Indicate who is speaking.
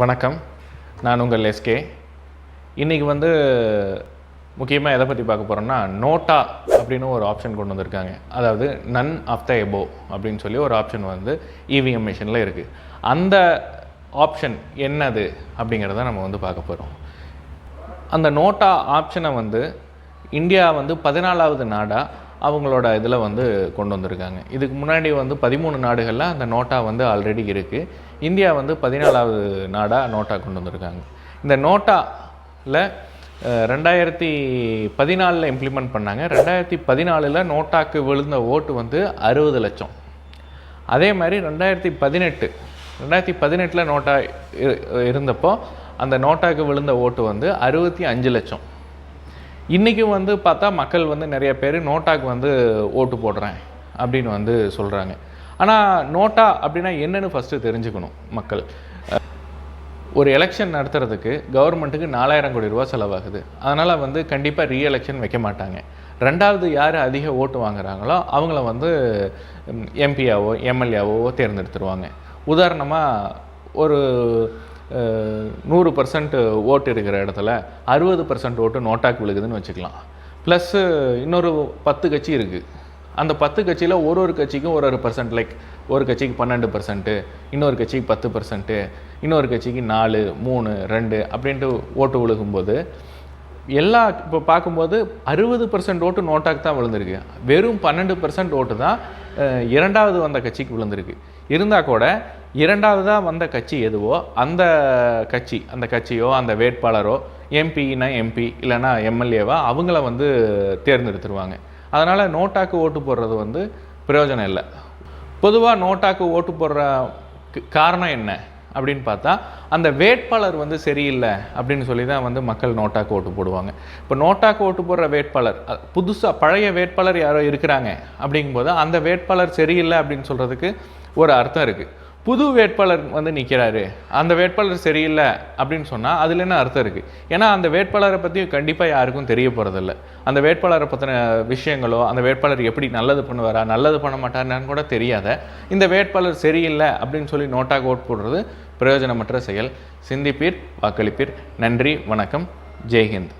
Speaker 1: வணக்கம், நான் உங்கள் எஸ்கே. இன்றைக்கி முக்கியமாக எதை பற்றி பார்க்க போகிறோம்னா, நோட்டா அப்படின்னு ஒரு ஆப்ஷன் கொண்டு வந்திருக்காங்க. அதாவது நன் ஆஃப் த எபோ அப்படின்னு சொல்லி ஒரு ஆப்ஷன் இவிஎம் மிஷினில் இருக்குது. அந்த ஆப்ஷன் என்னது அப்படிங்கிறத நம்ம பார்க்க போகிறோம். அந்த நோட்டா ஆப்ஷனை இந்தியா 14வது நாடாக அவங்களோட இதில் கொண்டு வந்திருக்காங்க. இதுக்கு முன்னாடி 13 நாடுகளில் அந்த நோட்டா ஆல்ரெடி இருக்குது. இந்தியா 14வது நாடாக நோட்டா கொண்டு வந்திருக்காங்க. இந்த நோட்டாவில் 2014 இம்ப்ளிமெண்ட் பண்ணாங்க. 2014 நோட்டாக்கு விழுந்த ஓட்டு 60 லட்சம். அதே மாதிரி 2018 நோட்டா இருந்தப்போ அந்த நோட்டாக்கு விழுந்த ஓட்டு 65 லட்சம். இன்றைக்கும் பார்த்தா மக்கள் நிறைய பேர் நோட்டாக்கு ஓட்டு போடுறேன் அப்படின்னு சொல்கிறாங்க. ஆனால் நோட்டா அப்படின்னா என்னென்னு ஃபஸ்ட்டு தெரிஞ்சுக்கணும் மக்கள். ஒரு எலெக்ஷன் நடத்துறதுக்கு கவர்மெண்ட்டுக்கு 4000 கோடி ரூபா செலவாகுது. அதனால் கண்டிப்பாக ரீஎலெக்ஷன் வைக்க மாட்டாங்க. ரெண்டாவது யார் அதிக ஓட்டு வாங்குகிறாங்களோ அவங்கள எம்பியாவோ எம்எல்ஏவோ தேர்ந்தெடுத்துருவாங்க. உதாரணமாக ஒரு 100% ஓட்டு இருக்கிற இடத்துல 60% ஓட்டு நோட்டாக்கு விழுகுதுன்னு வச்சுக்கலாம். ப்ளஸ்ஸு இன்னொரு 10 கட்சி இருக்குது. அந்த 10 கட்சியில் ஒரு கட்சிக்கும் ஒரு பர்சன்ட், லைக் ஒரு கட்சிக்கு 12%, இன்னொரு கட்சிக்கு 10%, இன்னொரு கட்சிக்கு 4, 3, 2 அப்படின்ட்டு ஓட்டு விழுகும்போது இப்போ பார்க்கும்போது 60% ஓட்டு நோட்டாக்கு தான் விழுந்திருக்கு. வெறும் 12% ஓட்டு தான் இரண்டாவது வந்த கட்சிக்கு விழுந்திருக்கு. இருந்தால் கூட இரண்டாவதாக வந்த கட்சி எதுவோ அந்த கட்சியோ அந்த வேட்பாளரோ எம்பினா எம்பி இல்லைனா எம்எல்ஏவா அவங்கள தேர்ந்தெடுத்துருவாங்க. அதனால் நோட்டாக்கு ஓட்டு போடுறது பிரயோஜனம் இல்லை. பொதுவாக நோட்டாக்கு ஓட்டு போடுற காரணம் என்ன அப்படின்னு பார்த்தா, அந்த வேட்பாளர் சரியில்லை அப்படின்னு சொல்லி தான் மக்கள் நோட்டாக்கு ஓட்டு போடுவாங்க. இப்போ நோட்டாக்கு ஓட்டு போடுற வேட்பாளர் புதுசாக பழைய வேட்பாளர் யாரோ இருக்கிறாங்க அப்படிங்கும்போது அந்த வேட்பாளர் சரியில்லை அப்படின்னு சொல்கிறதுக்கு ஒரு அர்த்தம் இருக்குது. புது வேட்பாளர் நிற்கிறாரு, அந்த வேட்பாளர் சரியில்லை அப்படின்னு சொன்னால் அதில் என்ன அர்த்தம் இருக்குது? ஏன்னா அந்த வேட்பாளரை பற்றி கண்டிப்பாக யாருக்கும் தெரிய போகிறதில்ல. அந்த வேட்பாளரை பற்றின விஷயங்களோ, அந்த வேட்பாளர் எப்படி நல்லது பண்ணுவாரா நல்லது பண்ண மாட்டாருன்னு கூட தெரியாத இந்த வேட்பாளர் சரியில்லை அப்படின்னு சொல்லி நோட்டாக ஓட்டு போடுறது பிரயோஜனமற்ற செயல். சிந்திப்பீர், வாக்களிப்பீர். நன்றி, வணக்கம், ஜெய்ஹிந்த்.